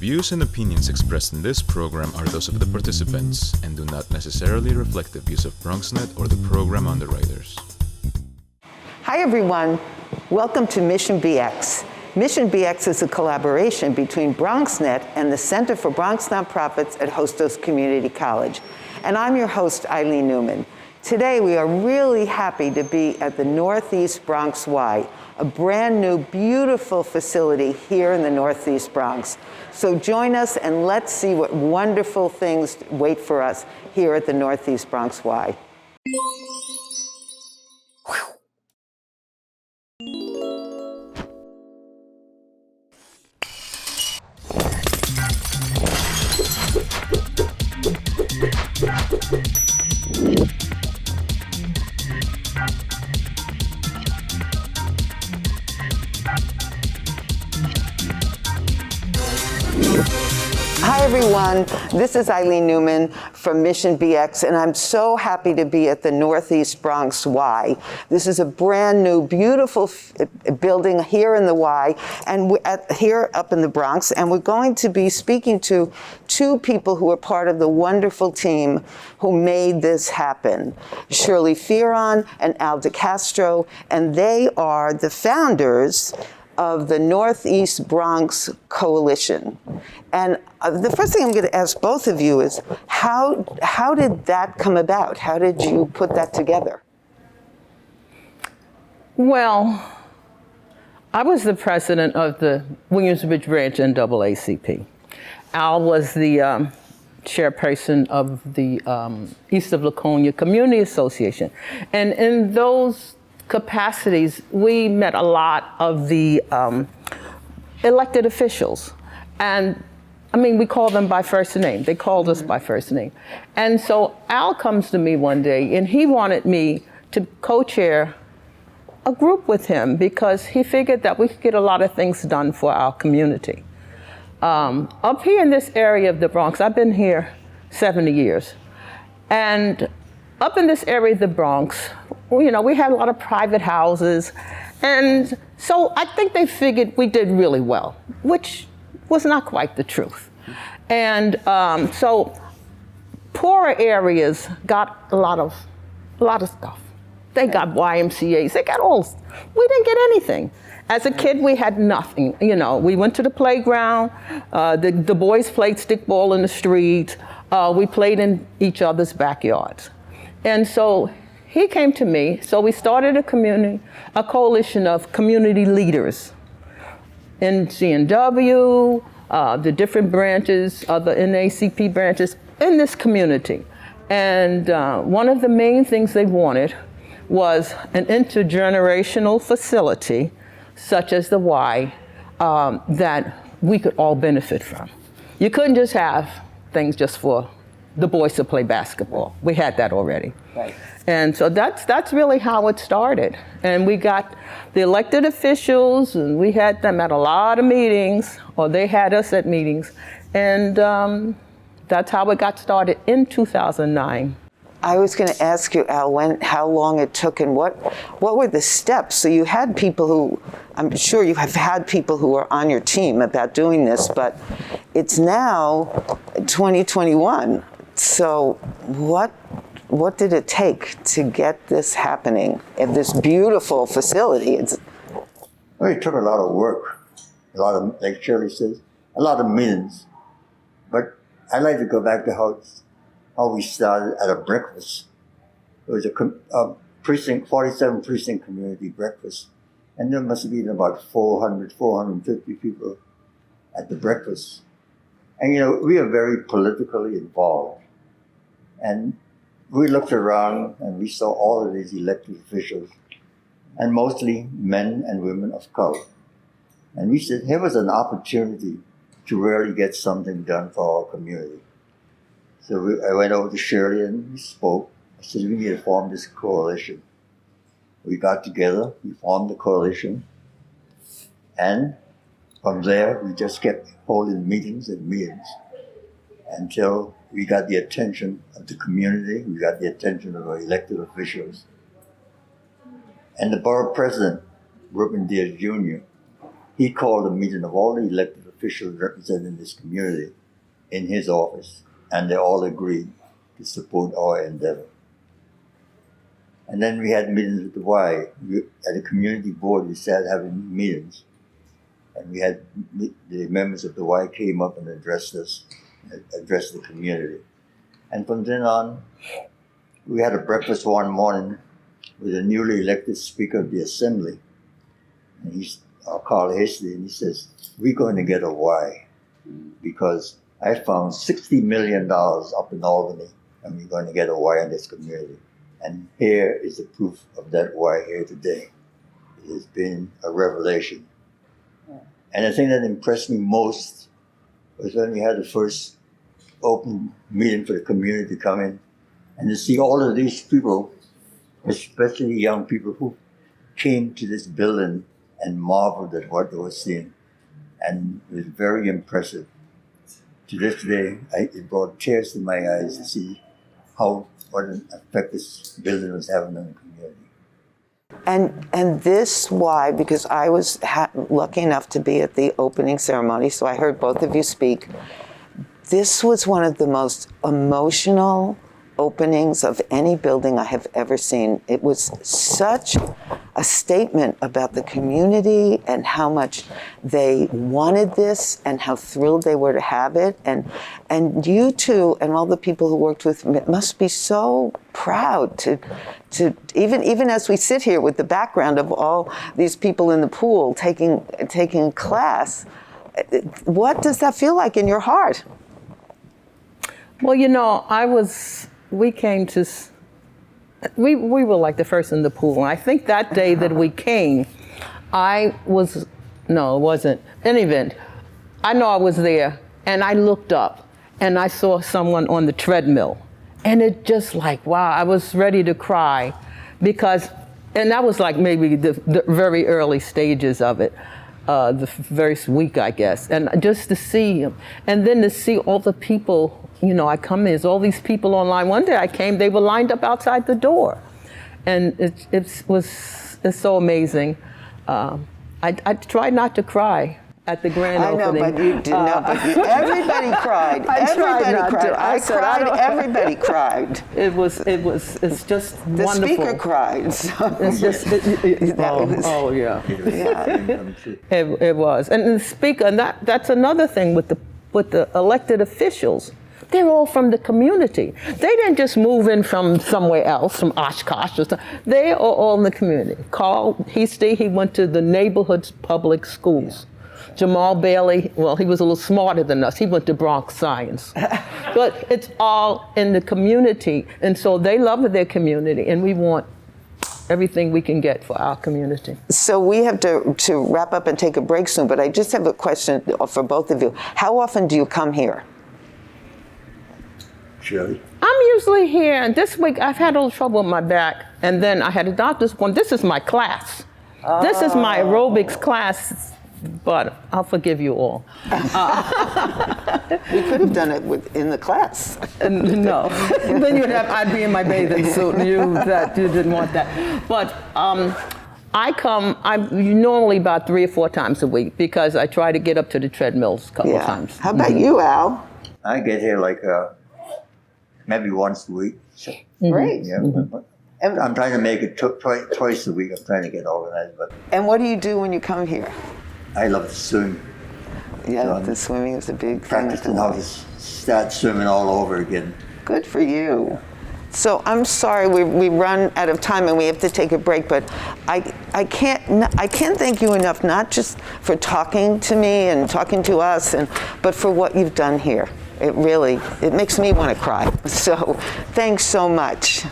views and opinions expressed in this program are those of the participants and do not necessarily reflect the views of BronxNet or the program underwriters. Hi everyone, welcome to Mission BX. Mission BX is a collaboration between BronxNet and the Center for Bronx Nonprofits at Hostos Community College. And I'm your host, Eileen Newman. Today we are really happy to be at the Northeast Bronx Y, a brand new, beautiful facility here in the Northeast Bronx. So join us and let's see what wonderful things wait for us here at the Northeast Bronx Y. Hi everyone, this is Eileen Newman from Mission BX, and I'm so happy to be at the Northeast Bronx Y. This is a brand new, beautiful building here in the Y, and here up in the Bronx, and we're going to be speaking to two people who are part of the wonderful team who made this happen, Shirley Firon and Castro, and they are the founders of the Northeast Bronx Coalition. And the first thing I'm going to ask both of you is, how did that come about? How did you put that together? Well, I was the president of the Williamsbridge branch NAACP. Al was the chairperson of the East of Laconia Community Association. And in those capacities, we met a lot of the elected officials. And I mean, we call them by first name. They called us by first name. And so Al comes to me one day and he wanted me to co-chair a group with him because he figured that we could get a lot of things done for our community. Up here in this area of the Bronx, I've been here 70 years. And up in this area of the Bronx, you know, we had a lot of private houses. And so I think they figured we did really well, which was not quite the truth. And so poorer areas got a lot of stuff. They got YMCAs, they got all, we didn't get anything. As a kid, we had nothing. You know, we went to the playground, the boys played stickball in the street, we played in each other's backyards. And so he came to me, so we started a coalition of community leaders in CNW, the different branches of the NAACP branches in this community. And one of the main things they wanted was an intergenerational facility, such as the Y, that we could all benefit from. You couldn't just have things just for the boys to play basketball. We had that already. Right. And so that's really how it started. And we got the elected officials, and we had them at a lot of meetings, or they had us at meetings. And that's how it got started in 2009. I was going to ask you, Al, how long it took and what were the steps? So you had people who, I'm sure you have had people who are on your team about doing this, but it's now 2021. So what did it take to get this happening at this beautiful facility? Well, it took a lot of work, a lot of, like Shirley says, a lot of meetings. But I'd like to go back to how we started at a breakfast. It was a precinct, 47 precinct community breakfast. And there must have been about 450 people at the breakfast. And you know, we are very politically involved. And we looked around and we saw all of these elected officials, and mostly men and women of color. And we said, here was an opportunity to really get something done for our community. So I went over to Shirley and we spoke. I said, we need to form this coalition. We got together, we formed the coalition, and from there we just kept holding meetings and meetings until we got the attention of the community, we got the attention of our elected officials. And the borough president, Ruben Diaz Jr., he called a meeting of all the elected officials officials representing this community in his office, and they all agreed to support our endeavor. And then we had meetings with the Y. At the community board, we started having meetings, and we had the members of the Y came up and addressed us, addressed the community. And from then on, we had a breakfast one morning with a newly elected Speaker of the Assembly. And he's Carl Hasty, and he says, we're going to get a Y because I found $60 million up in Albany, and we're going to get a Y in this community. And here is the proof of that Y here today. It has been a revelation. And the thing that impressed me most was when we had the first open meeting for the community to come in and to see all of these people, especially young people who came to this building and marveled at what they were seeing. And it was very impressive. To this day, it brought tears to my eyes to see what an effect this building was having on the community. And this Y, because I was lucky enough to be at the opening ceremony, so I heard both of you speak. This was one of the most emotional openings of any building I have ever seen. It was such a statement about the community and how much they wanted this and how thrilled they were to have it. And you two and all the people who worked with me must be so proud to even as we sit here with the background of all these people in the pool taking a class. What does that feel like in your heart? Well, you know, we were like the first in the pool. And I think that day that we came, it wasn't. In any event, I know I was there and I looked up and I saw someone on the treadmill. And it just like, wow, I was ready to cry and that was like maybe the very early stages of it. The first week, I guess. And just to see him, and then to see all the people, you know, I come in, there's all these people online. One day I came, they were lined up outside the door. And it's so amazing. I tried not to cry at the grand opening. I know, but you did not. Everybody cried. Everybody cried. I cried. Everybody cried. It's just the wonderful. The speaker cried. So. It's just, yeah. It was. And the speaker, and that's another thing with the elected officials. They're all from the community. They didn't just move in from somewhere else, from Oshkosh or something. They are all in the community. Carl Hasty, he went to the neighborhood public schools. Jamal Bailey, well, he was a little smarter than us. He went to Bronx Science. But it's all in the community. And so they love their community, and we want everything we can get for our community. So we have to wrap up and take a break soon, but I just have a question for both of you. How often do you come here? Shirley? I'm usually here, and this week I've had a little trouble with my back, and then I had a doctor's appointment. This is my class. This is my aerobics class, but I'll forgive you all. We could have done it in the class. No, then I'd be in my bathing suit, and you didn't want that. But I'm normally about 3 or 4 times a week because I try to get up to the treadmills a couple of times. How about you, Al? I get here like maybe once a week. So, great. Yeah, and I'm trying to make it twice a week. I'm trying to get organized. And what do you do when you come here? I love to swim. Yeah, so the swimming is a big thing. Practicing how to start swimming all over again. Good for you. So I'm sorry we run out of time and we have to take a break, but I can't thank you enough, not just for talking to me and talking to us, but for what you've done here. It makes me want to cry. So thanks so much.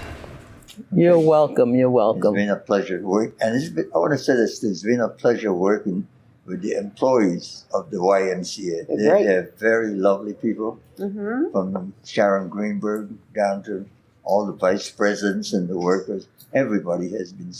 You're welcome. You're welcome. It's been a pleasure working, and I want to say this: it's been a pleasure working with the employees of the YMCA. They're very lovely people, from Sharon Greenberger down to all the vice presidents and the workers. Everybody has been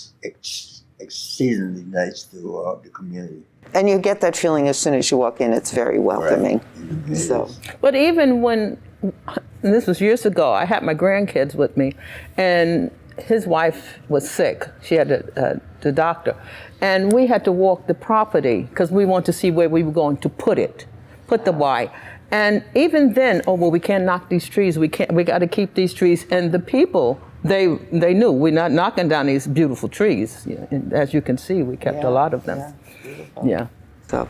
exceedingly nice to the community. And you get that feeling as soon as you walk in. It's very welcoming. Right. So, but even when, and this was years ago, I had my grandkids with me, and his wife was sick. She had the doctor, and we had to walk the property because we wanted to see where we were going to put it. put the why. And even then, oh, well, we can't knock these trees. We got to keep these trees. And the people, they knew we're not knocking down these beautiful trees. And as you can see, we kept a lot of them. Yeah, beautiful. Yeah. So,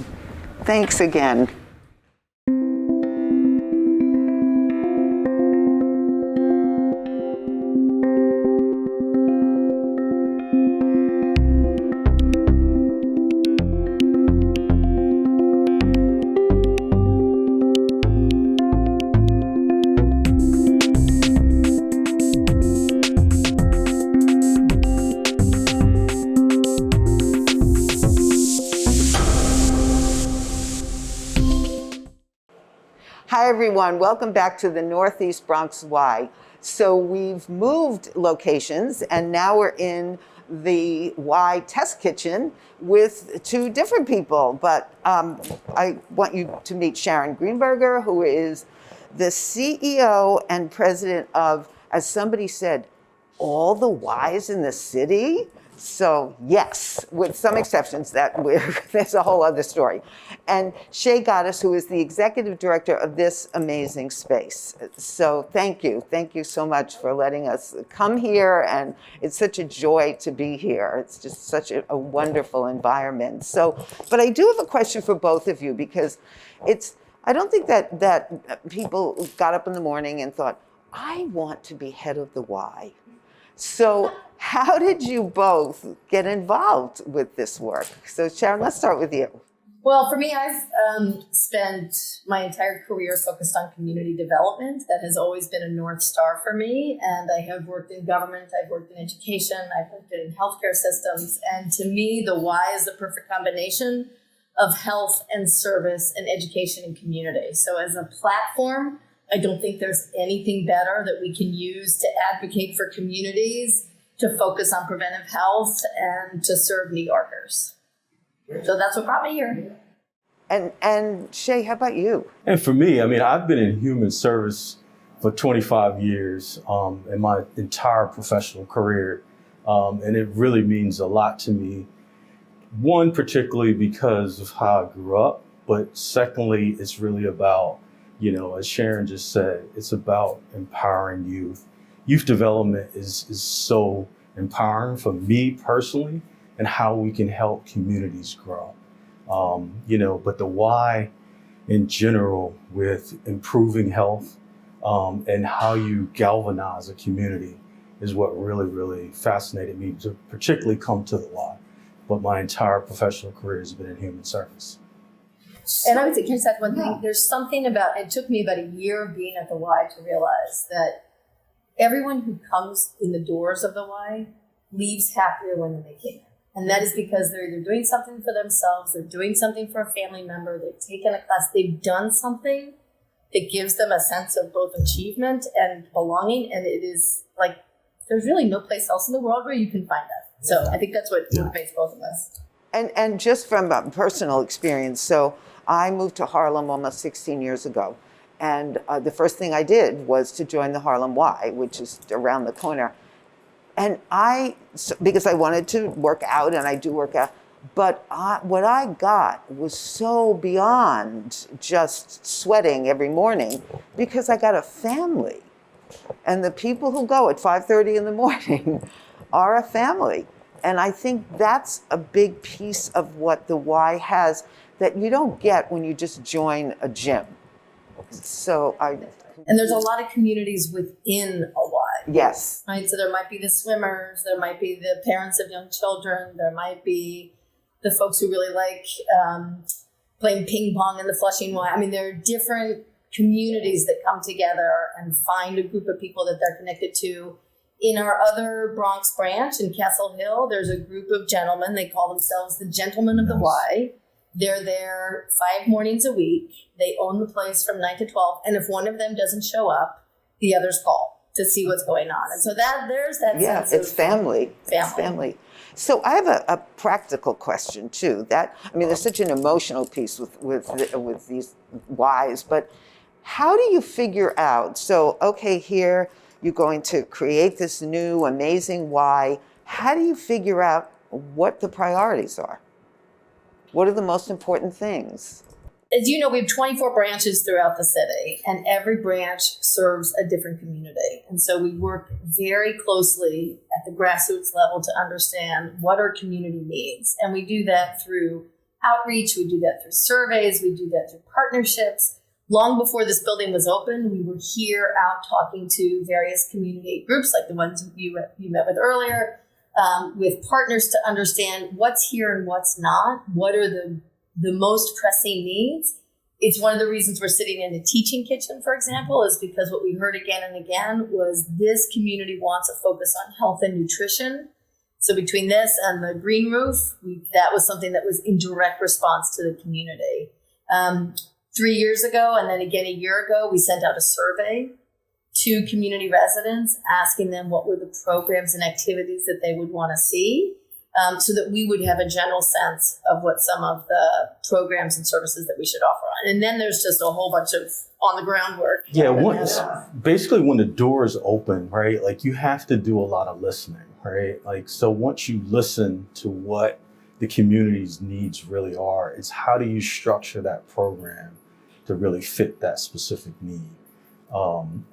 thanks again. Hi everyone, welcome back to the Northeast Bronx Y. So we've moved locations and now we're in the Y test kitchen with two different people. But I want you to meet Sharon Greenberger, who is the CEO and president of, as somebody said, all the Ys in the city. So yes, with some exceptions, that's a whole other story. And Shay Goddess, who is the executive director of this amazing space. So thank you so much for letting us come here, and it's such a joy to be here. It's just such a wonderful environment. So, but I do have a question for both of you, because I don't think that people got up in the morning and thought, I want to be head of the Y. So how did you both get involved with this work? So Sharon, let's start with you. Well, for me, I've spent my entire career focused on community development. That has always been a North Star for me. And I have worked in government, I've worked in education, I've worked in healthcare systems. And to me, the Y is the perfect combination of health and service and education and community. So as a platform, I don't think there's anything better that we can use to advocate for communities, to focus on preventive health, and to serve New Yorkers. So that's what brought me here. And Shay, how about you? And for me, I mean, I've been in human service for 25 years in my entire professional career. And it really means a lot to me. One, particularly because of how I grew up, but secondly, it's really about, as Sharon just said, it's about empowering youth. Youth development is so empowering for me personally, and how we can help communities grow. But the why in general with improving health and how you galvanize a community is what really, really fascinated me to particularly come to the Y. But my entire professional career has been in human service. And I would say, can I just add one thing? There's something about, it took me about a year of being at the Y to realize that everyone who comes in the doors of the Y leaves happier when they came in. And that is because they're either doing something for themselves, they're doing something for a family member, they've taken a class, they've done something that gives them a sense of both achievement and belonging. And it is like, there's really no place else in the world where you can find that. So I think that's what motivates both of us. And just from personal experience, so I moved to Harlem almost 16 years ago. And the first thing I did was to join the Harlem Y, which is around the corner. And because I wanted to work out, and I do work out, but what I got was so beyond just sweating every morning, because I got a family. And the people who go at 5:30 in the morning are a family. And I think that's a big piece of what the Y has that you don't get when you just join a gym. And there's a lot of communities within a Y. Yes. Right. So there might be the swimmers, there might be the parents of young children, there might be the folks who really like playing ping pong in the Flushing Y. I mean, there are different communities that come together and find a group of people that they're connected to. In our other Bronx branch in Castle Hill, there's a group of gentlemen. They call themselves the Gentlemen of the Y. They're there 5 mornings a week. They own the place from 9 to 12. And if one of them doesn't show up, the others call to see what's going on. And so there's that sense it's of family. It's family. So I have a practical question too. There's such an emotional piece with these Ys, but how do you figure out, so okay, here you're going to create this new amazing Y. How do you figure out what the priorities are? What are the most important things? as you know, we have 24 branches throughout the city, and every branch serves a different community. And so we work very closely at the grassroots level to understand what our community needs. And we do that through outreach, we do that through surveys, we do that through partnerships. Long before this building was open, we were here out talking to various community groups like the ones you met with earlier, with partners to understand what's here and what's not, what are the most pressing needs. It's one of the reasons we're sitting in a teaching kitchen, for example, is because what we heard again and again was this community wants a focus on health and nutrition. So between this and the green roof, that was something that was in direct response to the community. 3 years ago, and then again a year ago, we sent out a survey to community residents asking them what were the programs and activities that they would want to see, so that we would have a general sense of what some of the programs and services that we should offer on. And then there's just a whole bunch of on the ground work. Yeah, basically when the doors open, right, like you have to do a lot of listening, right? Like, so once you listen to what the community's needs really are, it's how do you structure that program to really fit that specific need.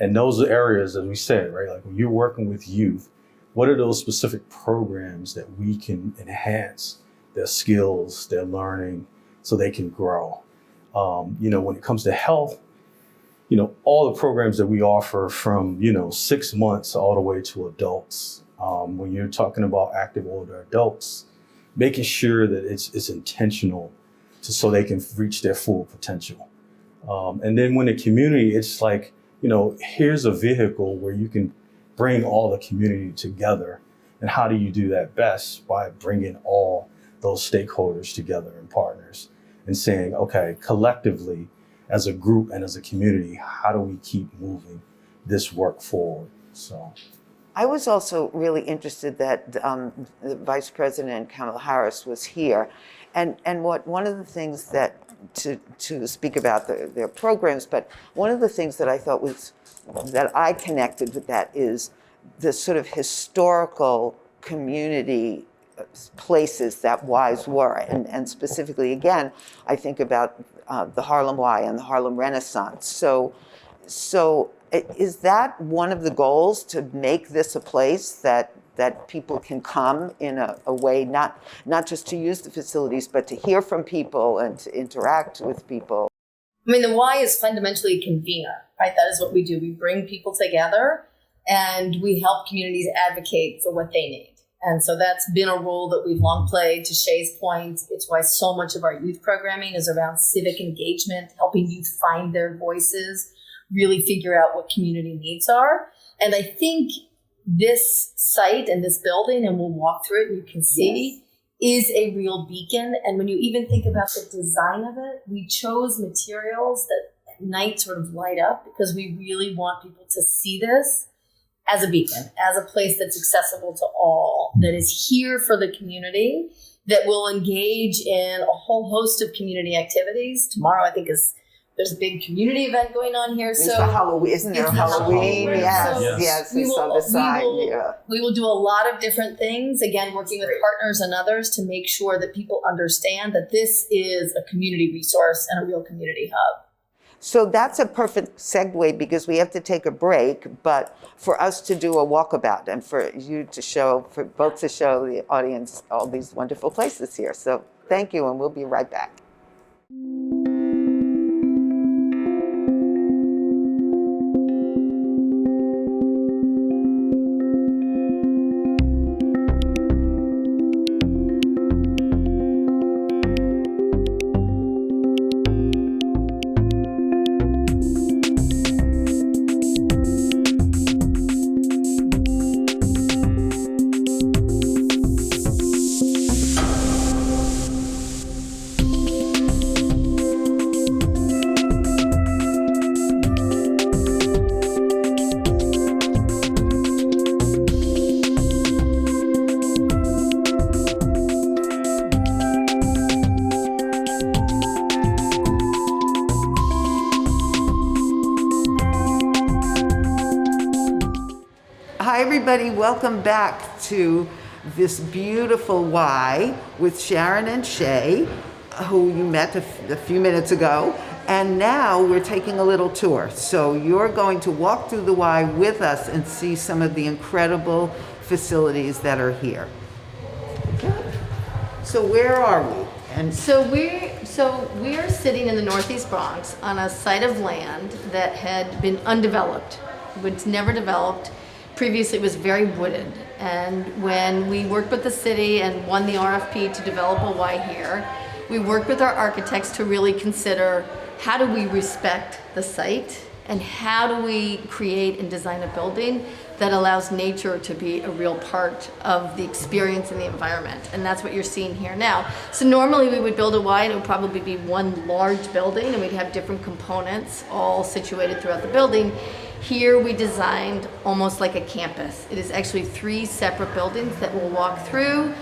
And those are areas, as we said, right, like when you're working with youth, what are those specific programs that we can enhance their skills, their learning, so they can grow? When it comes to health, all the programs that we offer from, 6 months all the way to adults. When you're talking about active older adults, making sure that it's intentional so they can reach their full potential. And then when the community, it's like, here's a vehicle where you can bring all the community together. And how do you do that best? By bringing all those stakeholders together and partners and saying, okay, collectively, as a group and as a community, how do we keep moving this work forward? So, I was also really interested that the Vice President Kamala Harris was here, and one of the things that to speak about their programs, but one of the things that I thought was that I connected with that is the sort of historical community places that Ys were, and specifically again, I think about the Harlem Y and the Harlem Renaissance. So is that one of the goals, to make this a place that people can come in a way, not just to use the facilities, but to hear from people and to interact with people? I mean, the Y is fundamentally a convener, right? That is what we do. We bring people together and we help communities advocate for what they need. And so that's been a role that we've long played. To Shay's point, it's why so much of our youth programming is around civic engagement, helping youth find their voices, really figure out what community needs are. And I think this site and this building, and we'll walk through it and you can see, is a real beacon. And when you even think about the design of it, we chose materials that at night sort of light up because we really want people to see this as a beacon, as a place that's accessible to all, that is here for the community, that will engage in a whole host of community activities. Tomorrow, I think, there's a big community event going on here. It's the Halloween, isn't there? Halloween, yes. We saw the sign. We will do a lot of different things, again, working with partners and others to make sure that people understand that this is a community resource and a real community hub. So that's a perfect segue, because we have to take a break, but for us to do a walkabout and for you to show, for both to show the audience all these wonderful places here. So thank you, and we'll be right back. Hi, everybody. Welcome back to this beautiful Y with Sharon and Shay. who you met a few minutes ago, and now we're taking a little tour. So you're going to walk through the Y with us and see some of the incredible facilities that are here. Okay. So where are we? And So we're sitting in the Northeast Bronx on a site of land that had been undeveloped. It was never developed. Previously, it was very wooded. And when we worked with the city and won the RFP to develop a Y here, we worked with our architects to really consider how do we respect the site and how do we create and design a building that allows nature to be a real part of the experience and the environment. And that's what you're seeing here now. So normally we would build a Y and it would probably be one large building and we'd have different components all situated throughout the building. Here we designed almost like a campus. It is actually 3 separate buildings that we'll walk through.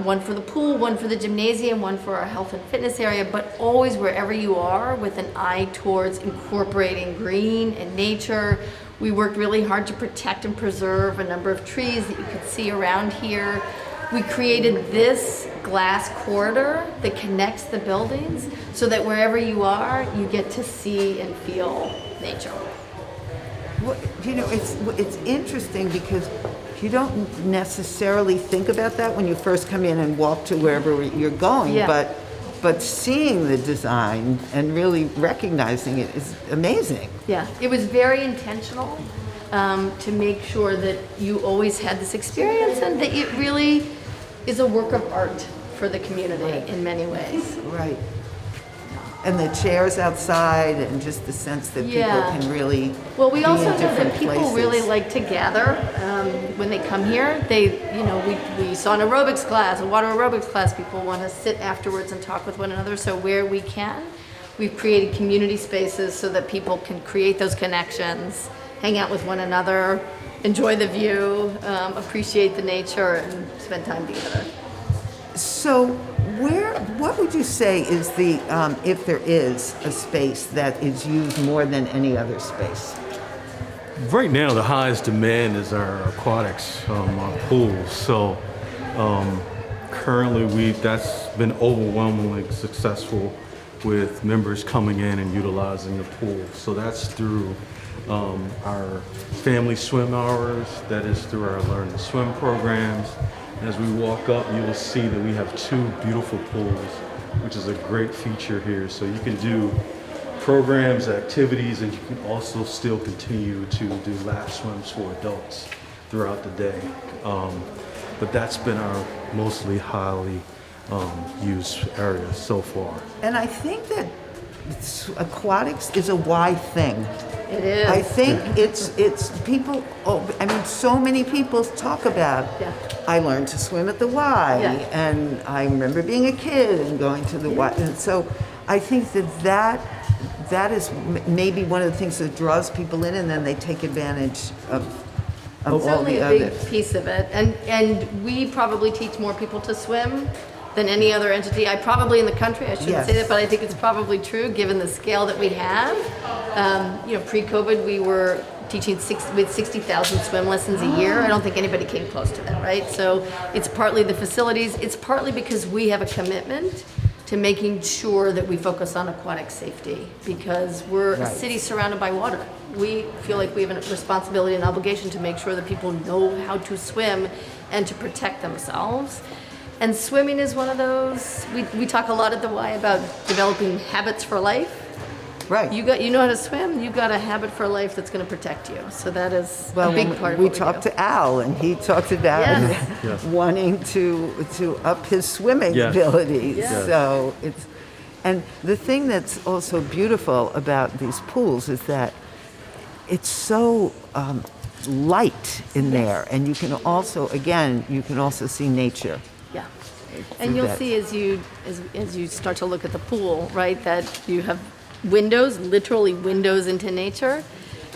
One for the pool, one for the gymnasium, one for our health and fitness area, but always wherever you are with an eye towards incorporating green and nature. We worked really hard to protect and preserve a number of trees that you could see around here. We created this glass corridor that connects the buildings so that wherever you are, you get to see and feel nature. well, it's interesting because you don't necessarily think about that when you first come in and walk to wherever you're going, Yeah. but seeing the design and really recognizing it is amazing. Yeah, it was very intentional to make sure that you always had this experience and that it really is a work of art for the community in many ways. Right. And the chairs outside and just the sense that people Yeah. can really Well, we be also in know different that people places. really like to gather when they come here. We saw an aerobics class, a water aerobics class. People want to sit afterwards and talk with one another. So where we can, we've created community spaces so that people can create those connections, hang out with one another, enjoy the view, appreciate the nature, and spend time together. So what would you say is the, if there is a space that is used more than any other space? Right now, the highest demand is our aquatics, our pools. So currently, that's been overwhelmingly successful with members coming in and utilizing the pool. So that's through our family swim hours, that is through our Learn to Swim programs. As we walk up, you will see that we have 2 beautiful pools, which is a great feature here. So you can do programs, activities, and you can also still continue to do lap swims for adults throughout the day. But that's been our mostly highly used area so far. And I think that aquatics is a Y thing. It is. I think it's people. So many people talk about. Yeah. I learned to swim at the Y, Yeah. and I remember being a kid and going to the Y. And so, I think that is maybe one of the things that draws people in, and then they take advantage of all Certainly the a other. big piece of it. And we probably teach more people to swim than any other entity. Probably in the country, I shouldn't say Yes. that, but I think it's probably true given the scale that we have. Pre-COVID, we were teaching with 60,000 swim lessons a year. I don't think anybody came close to that, right? So it's partly the facilities. It's partly because we have a commitment to making sure that we focus on aquatic safety because we're a Right. city surrounded by water. We feel like we have a responsibility and obligation to make sure that people know how to swim and to protect themselves. And swimming is one of those. We talk a lot at the Y about developing habits for life. Right. You know how to swim. You got a habit for life that's going to protect you. So that is a big part of we what we talked do. to Al, and he talked about Yes. wanting to up his swimming Yes. abilities. Yes. So and the thing that's also beautiful about these pools is that it's so light in there, and you can also see nature. Yeah. And you'll that. see as you start to look at the pool, right, that you have windows, literally windows into nature,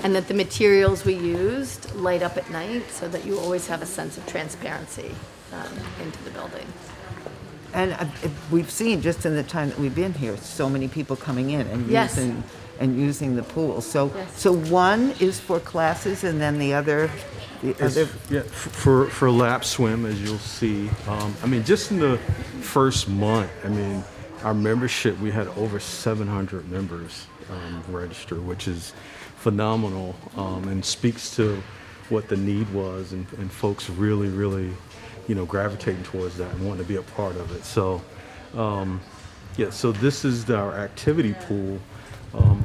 and that the materials we used light up at night so that you always have a sense of transparency into the building. And we've seen just in the time that we've been here, so many people coming in and Yes. using the pool. So Yes. so one is for classes, and then the other. For lap swim, as you'll see. Just in the first month, our membership, we had over 700 members register, which is phenomenal, and speaks to what the need was, and folks really, really, gravitating towards that and wanting to be a part of it. So, so this is our activity pool.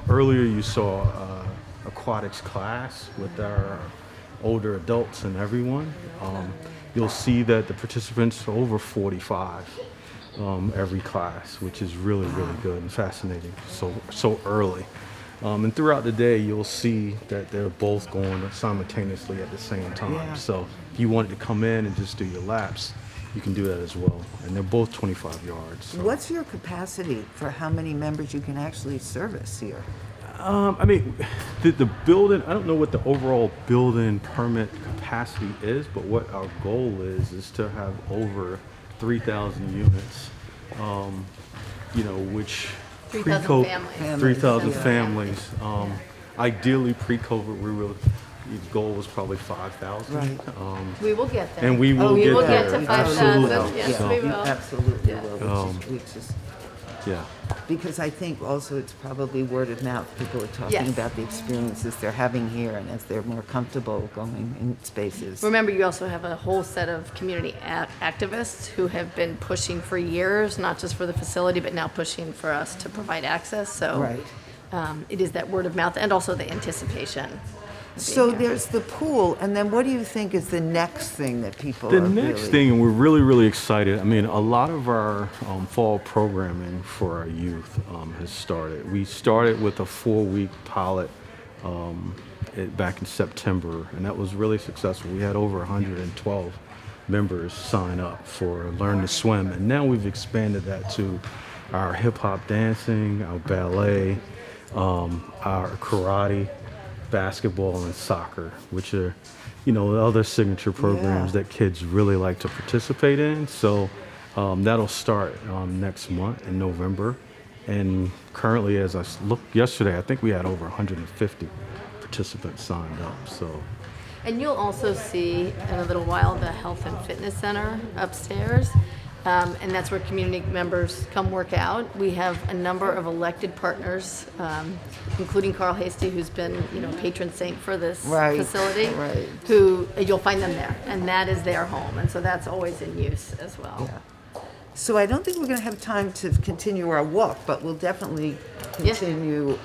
Earlier you saw aquatics class with our older adults and everyone. You'll see that the participants are over 45 every class, which is really, really good and fascinating so early. And throughout the day, you'll see that they're both going simultaneously at the same time. Yeah. So if you wanted to come in and just do your laps, you can do that as well. And they're both 25 yards. So. What's your capacity for how many members you can actually service here? The building, I don't know what the overall building permit capacity is, but what our goal is to have over 3,000 units, which 3,000 families. 3,000 Yeah. families. Ideally, pre-COVID, the goal was probably 5,000. Right. We will get there. And we will we get will there. get to 5,000. Absolutely. Yes, So, we will. Absolutely Yeah. will, which is yeah. because I think also it's probably word of mouth. People are talking Yes. about the experiences they're having here, and as they're more comfortable going in spaces. Remember, you also have a whole set of community activists who have been pushing for years, not just for the facility, but now pushing for us to provide access. So Right. it is that word of mouth and also the anticipation. of being So here. there's the pool, and then what do you think is the next thing that people The are next really... thing, and we're really, really excited. I mean, a lot of our fall programming for our youth has started. We started with a 4-week pilot back in September, and that was really successful. We had over 112 members sign up for Learn to Swim, and now we've expanded that to our hip hop dancing, our ballet, our karate, basketball, and soccer, which are, other signature programs Yeah. that kids really like to participate in. So that'll start next month in November. And currently, as I looked yesterday, I think we had over 150 participants signed up. So. And you'll also see in a little while the Health and Fitness Center upstairs. And that's where community members come work out. We have a number of elected partners, including Carl Hasty, who's been, patron saint for this Right, facility. right. Who you'll find them there, and that is their home, and so that's always in use as well. Yeah. So I don't think we're going to have time to continue our walk, but we'll definitely Yeah. continue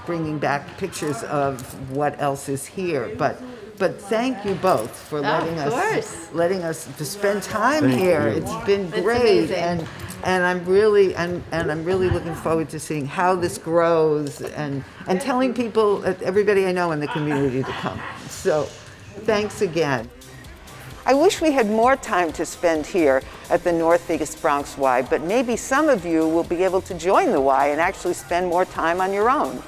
bringing back pictures of what else is here. But thank you both for Of course. letting us to spend time Thank here. you. It's been It's great, amazing. and I'm really looking forward to seeing how this grows and telling people, everybody I know in the community, to come. So thanks again. I wish we had more time to spend here at the Northeast Bronx Y, but maybe some of you will be able to join the Y and actually spend more time on your own.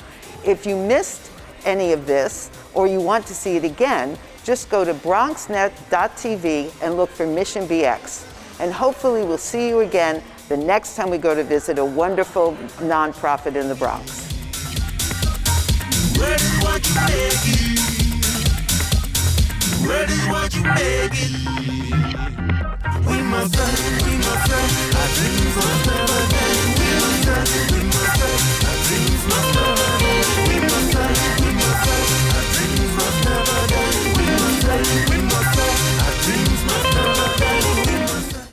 If you missed any of this, or you want to see it again, just go to bronxnet.tv and look for Mission BX. And hopefully we'll see you again the next time we go to visit a wonderful nonprofit in the Bronx. Where is what you making? Where is what you making? We must, our dreams